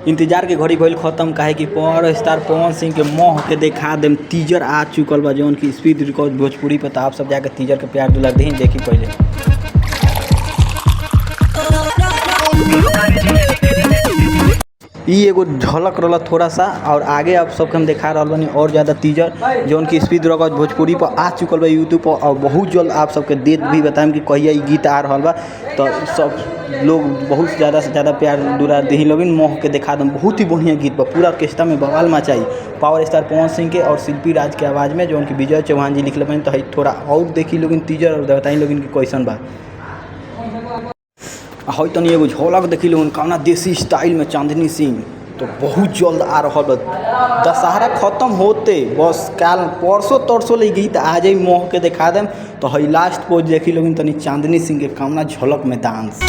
इंतजार के घड़ी भइल खत्म काहे कि पावर स्टार पवन सिंह के मोह के देखा देम टीजर आ चुकल बा जौन की स्पीड रिकॉर्ड भोजपुरी पे। तो आप सब जाके टीजर के प्यार दुलार दें देखी पहले। ई एगो झलक रहा थोड़ा सा और आगे आप सबके हम दिखा रहा बानी और ज़्यादा टीजर जौन की स्पीड रिकॉर्ड भोजपुरी पर आ चुकल बा यूट्यूब पर और बहुत जल्द आप सबके डेट भी बताएं कि कहिया ई गीत आ रहा बा। तो सब लोग बहुत ज़्यादा से ज़्यादा प्यार दुलार दही लोगिन मोह के देखा दम। बहुत ही बढ़िया गीत बा, पूरा ऑर्केस्ट्रा में बवाल मचाई पावर स्टार पवन सिंह के और शिल्पी राज के आवाज़ में जौन की विजय चौहान जी लिखले बनी। तो थोड़ा और देखी लोगिन टीजर और बताई लोगिन की कैसन बा। हई तनी एगो झलक देखी लोगन कौना देसी स्टाइल में चांदनी सिंह। तो बहुत जल्द आ रहा बा, दशहरा खत्म होते बस काल परसों तरसों ले गीत आ जाई मोह के देखा देम। तो हई लास्ट पोज देखी लोगन तनी चांदनी सिंह के कौना झलक में डांस।